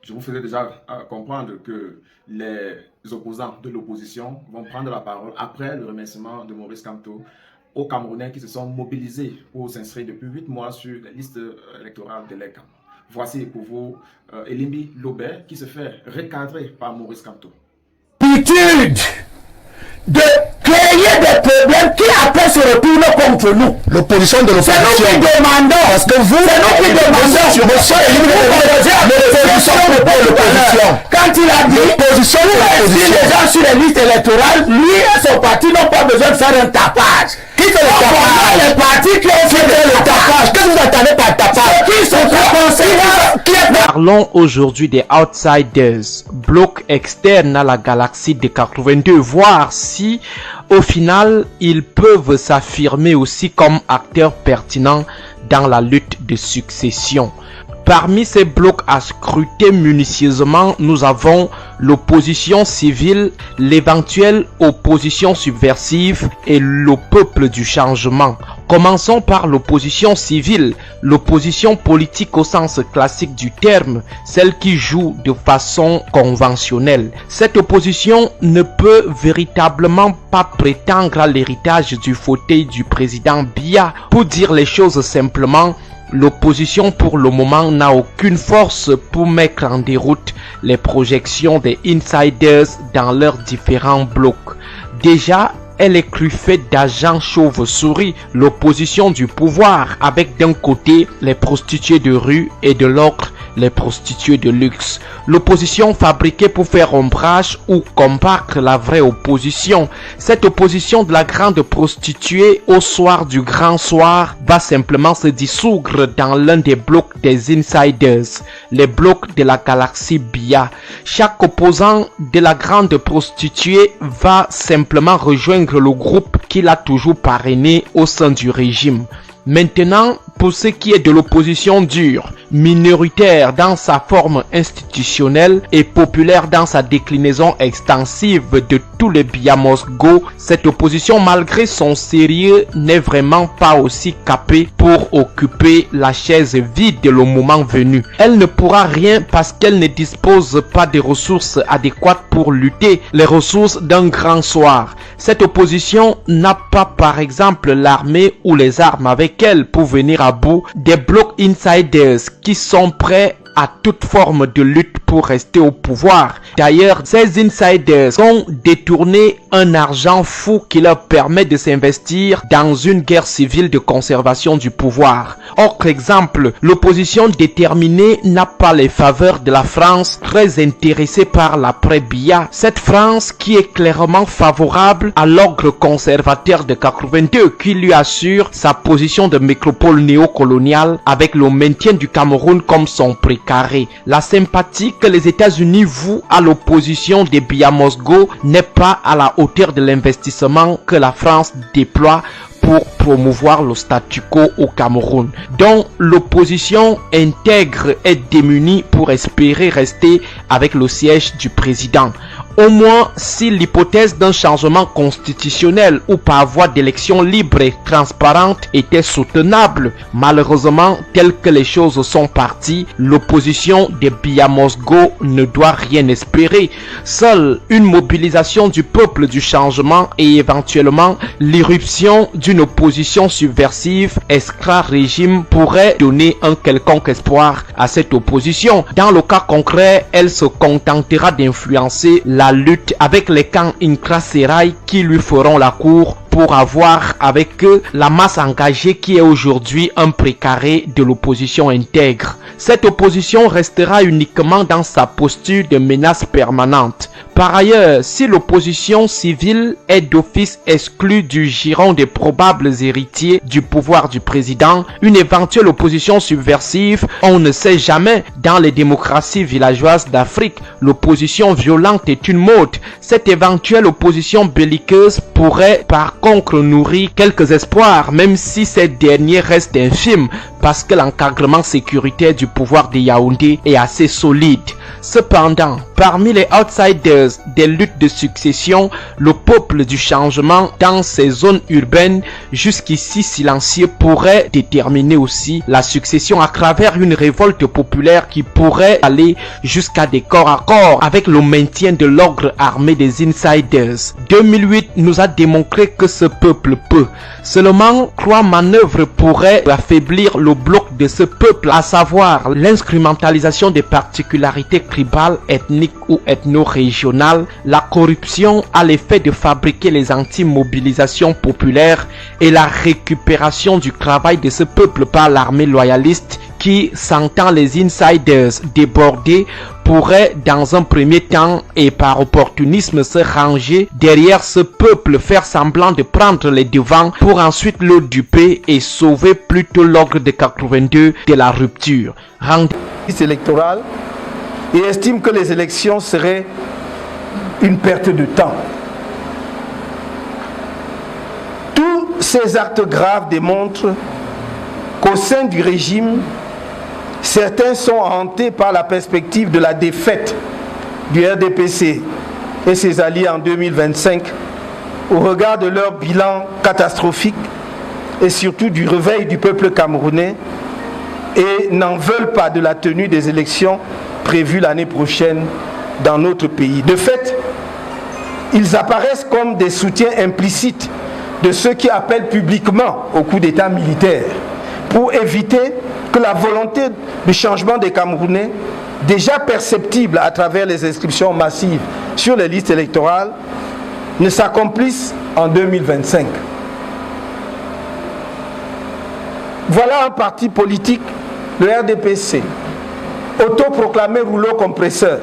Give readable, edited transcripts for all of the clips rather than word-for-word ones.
je vous faisais déjà comprendre que les opposants de l'opposition vont prendre la parole après le remerciement de Maurice Kamto aux Camerounais qui se sont mobilisés pour s'inscrire depuis 8 mois sur les listes électorales de l'ECAM. Voici pour vous Elimbi Lobert qui se fait recadrer par Maurice Kamto. L'habitude de créer des problèmes qui après se retournent contre nous. L'opposition de l'opposition. C'est nous qui demandons. Parce que vous, c'est nous qui demandons. L'opposition. Quand il a dit l'opposition, les gens sur les listes électorales, lui et son parti n'ont pas besoin de faire un tapage. Qui fait le tapage? Les partis qui ont fait le tapage. Qu'est-ce que vous attendez par tapage? Qui sont Parlons aujourd'hui des outsiders, bloc externe à la galaxie des 82, voir si au final ils peuvent s'affirmer aussi comme acteurs pertinents dans la lutte de succession. Parmi ces blocs à scruter minutieusement, nous avons l'opposition civile, l'éventuelle opposition subversive et le peuple du changement. Commençons par l'opposition civile, l'opposition politique au sens classique du terme, celle qui joue de façon conventionnelle. Cette opposition ne peut véritablement pas prétendre à l'héritage du fauteuil du président Biya. Pour dire les choses simplement, l'opposition pour le moment n'a aucune force pour mettre en déroute les projections des insiders dans leurs différents blocs. Déjà, elle est truffée d'agents chauves-souris, l'opposition du pouvoir, avec d'un côté les prostituées de rue et de l'autre les prostituées de luxe. L'opposition fabriquée pour faire ombrage ou combattre la vraie opposition. Cette opposition de la grande prostituée au soir du grand soir va simplement se dissoudre dans l'un des blocs des insiders, les blocs de la galaxie Biya. Chaque opposant de la grande prostituée va simplement rejoindre le groupe qu'il a toujours parrainé au sein du régime. Maintenant, pour ce qui est de l'opposition dure, minoritaire dans sa forme institutionnelle et populaire dans sa déclinaison extensive de tous les Biyamosgo, cette opposition malgré son sérieux n'est vraiment pas aussi capée pour occuper la chaise vide le moment venu. Elle ne pourra rien parce qu'elle ne dispose pas des ressources adéquates pour lutter les ressources d'un grand soir. Cette opposition n'a pas par exemple l'armée ou les armes avec elle pour venir à bout des blocs insiders qui sont prêts à toute forme de lutte pour rester au pouvoir. D'ailleurs, ces insiders ont détourné un argent fou qui leur permet de s'investir dans une guerre civile de conservation du pouvoir. Autre exemple, l'opposition déterminée n'a pas les faveurs de la France, très intéressée par l'après-Biya. Cette France qui est clairement favorable à l'ogre conservateur de 82 qui lui assure sa position de métropole néocoloniale avec le maintien du Cameroun comme son précaré. La sympathie que les États-Unis vouent à l'opposition des Biyamosgo n'est pas à la hauteur de l'investissement que la France déploie pour promouvoir le statu quo au Cameroun. Donc l'opposition intègre est démunie pour espérer rester avec le siège du président. Au moins, si l'hypothèse d'un changement constitutionnel ou par voie d'élection libre et transparente était soutenable, malheureusement, telles que les choses sont parties, l'opposition des Biyamosgo ne doit rien espérer. Seule une mobilisation du peuple du changement et éventuellement l'irruption d'une opposition subversive extra-régime pourrait donner un quelconque espoir à cette opposition. Dans le cas concret, elle se contentera d'influencer la lutte avec les camps Intra-Serai qui lui feront la cour pour avoir avec eux la masse engagée qui est aujourd'hui un précaré de l'opposition intègre. Cette opposition restera uniquement dans sa posture de menace permanente. Par ailleurs, si l'opposition civile est d'office exclue du giron des probables héritiers du pouvoir du président, une éventuelle opposition subversive, on ne sait jamais. Dans les démocraties villageoises d'Afrique, l'opposition violente est une mode. Cette éventuelle opposition belliqueuse pourrait par contre nourrir quelques espoirs, même si ces derniers restent infimes, parce que l'encadrement sécuritaire du pouvoir de Yaoundé est assez solide. Cependant, parmi les outsiders des luttes de succession, le peuple du changement dans ces zones urbaines jusqu'ici silencieux pourrait déterminer aussi la succession à travers une révolte populaire qui pourrait aller jusqu'à des corps à corps avec le maintien de l'ordre armé des insiders. 2008 nous a démontré que ce peuple peut. Seulement, 3 manœuvres pourraient affaiblir le bloc de ce peuple, à savoir l'instrumentalisation des particularités tribales, ethniques ou ethno-régionales, la corruption à l'effet de fabriquer les anti-mobilisations populaires et la récupération du travail de ce peuple par l'armée loyaliste qui, sentant les insiders débordés, pourrait dans un premier temps et par opportunisme se ranger derrière ce peuple, faire semblant de prendre les devants pour ensuite le duper et sauver plutôt l'ordre de 82 de la rupture. Électoral et estime que les élections seraient une perte de temps. Tous ces actes graves démontrent qu'au sein du régime, certains sont hantés par la perspective de la défaite du RDPC et ses alliés en 2025 au regard de leur bilan catastrophique et surtout du réveil du peuple camerounais, et n'en veulent pas de la tenue des élections prévues l'année prochaine dans notre pays. De fait, ils apparaissent comme des soutiens implicites de ceux qui appellent publiquement au coup d'État militaire pour éviter que la volonté de changement des Camerounais, déjà perceptible à travers les inscriptions massives sur les listes électorales, ne s'accomplisse en 2025. Voilà un parti politique, le RDPC, autoproclamé rouleau compresseur,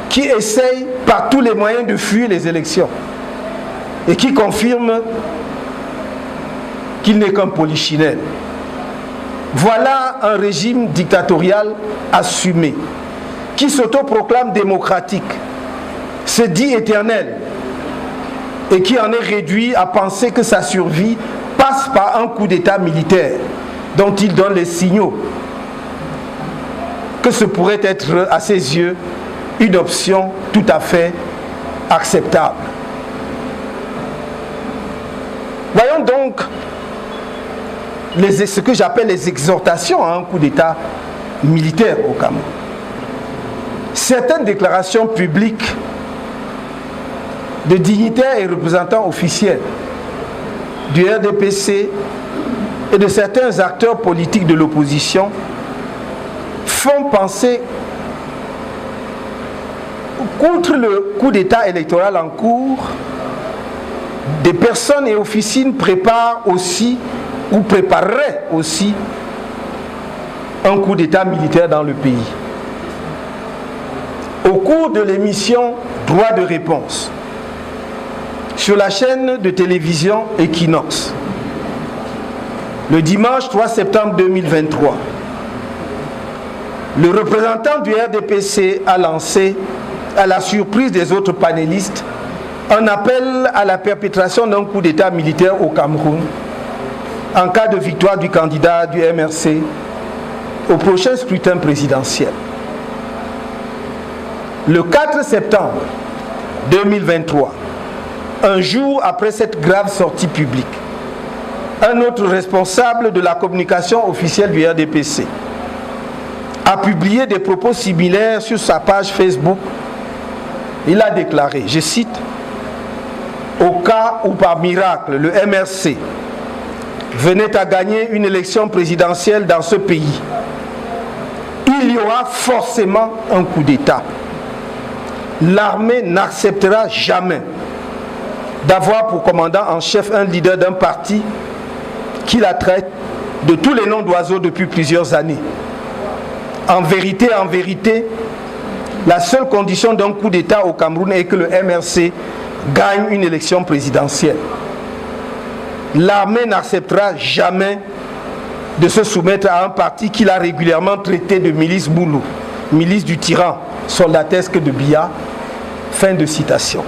qui essaye par tous les moyens de fuir les élections et qui confirme qu'il n'est qu'un polichinelle. Voilà un régime dictatorial assumé, qui s'autoproclame démocratique, se dit éternel, et qui en est réduit à penser que sa survie passe par un coup d'État militaire dont il donne les signaux que ce pourrait être à ses yeux une option tout à fait acceptable. Voyons donc ce que j'appelle les exhortations à un coup d'État militaire au Cameroun. Certaines déclarations publiques de dignitaires et représentants officiels du RDPC et de certains acteurs politiques de l'opposition font penser qu'outre le coup d'État électoral en cours, des personnes et officines préparent aussi ou prépareraient aussi un coup d'État militaire dans le pays. Au cours de l'émission Droit de réponse sur la chaîne de télévision Equinox, le dimanche 3 septembre 2023, le représentant du RDPC a lancé, à la surprise des autres panélistes, un appel à la perpétration d'un coup d'État militaire au Cameroun en cas de victoire du candidat du MRC au prochain scrutin présidentiel. Le 4 septembre 2023, un jour après cette grave sortie publique, un autre responsable de la communication officielle du RDPC a publié des propos similaires sur sa page Facebook. Il a déclaré, je cite, « Au cas où par miracle le MRC venait à gagner une élection présidentielle dans ce pays, il y aura forcément un coup d'État. L'armée n'acceptera jamais d'avoir pour commandant en chef un leader d'un parti qui la traite de tous les noms d'oiseaux depuis plusieurs années. En vérité, la seule condition d'un coup d'État au Cameroun est que le MRC gagne une élection présidentielle. L'armée n'acceptera jamais de se soumettre à un parti qu'il a régulièrement traité de milice boulou, milice du tyran soldatesque de Biya. » Fin de citation.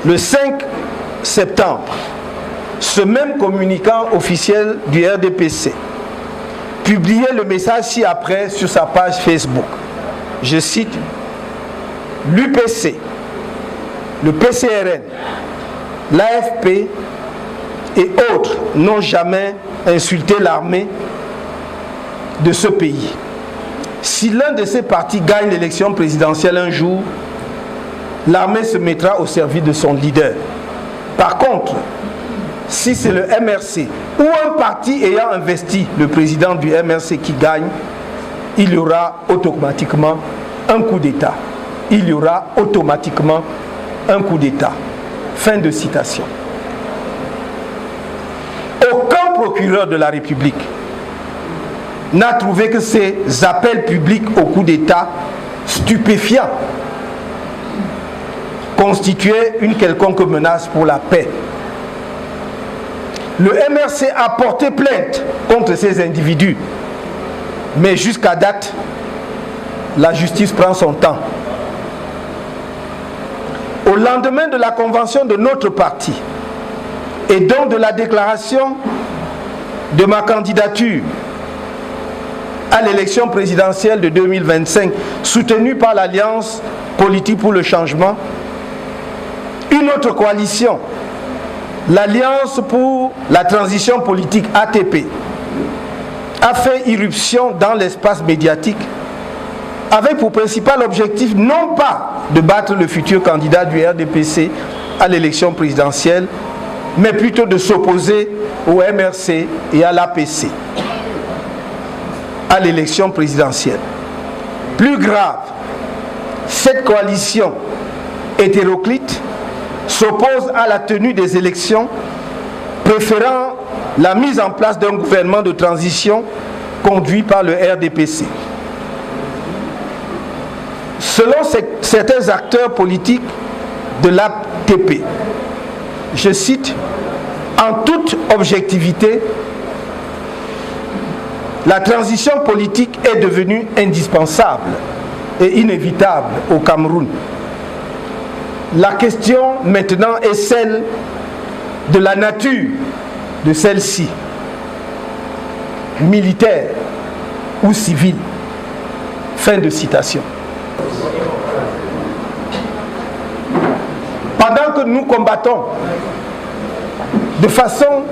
Le 5 septembre ce même communicant officiel du RDPC publiait le message ci-après sur sa page Facebook. Je cite: l'UPC, le PCRN, l'AFP et autres n'ont jamais insulté l'armée de ce pays. Si l'un de ces partis gagne l'élection présidentielle un jour, l'armée se mettra au service de son leader. Par contre, si c'est le MRC ou un parti ayant investi le président du MRC qui gagne, il y aura automatiquement un coup d'État. Il y aura automatiquement un coup d'État. Fin de citation. Aucun procureur de la République n'a trouvé que ces appels publics au coup d'État stupéfiants constituaient une quelconque menace pour la paix. Le MRC a porté plainte contre ces individus, mais jusqu'à date, la justice prend son temps. Au lendemain de la convention de notre parti et donc de la déclaration de ma candidature à l'élection présidentielle de 2025 soutenue par l'Alliance politique pour le changement, une autre coalition, l'Alliance pour la transition politique ATP, a fait irruption dans l'espace médiatique avec pour principal objectif non pas de battre le futur candidat du RDPC à l'élection présidentielle, mais plutôt de s'opposer au MRC et à l'APC à l'élection présidentielle. Plus grave, cette coalition hétéroclite s'oppose à la tenue des élections, préférant la mise en place d'un gouvernement de transition conduit par le RDPC. Selon certains acteurs politiques de l'ATP, je cite: en toute objectivité, la transition politique est devenue indispensable et inévitable au Cameroun. La question maintenant est celle de la nature de celle-ci, militaire ou civile. Fin de citation. Pendant que nous combattons de façon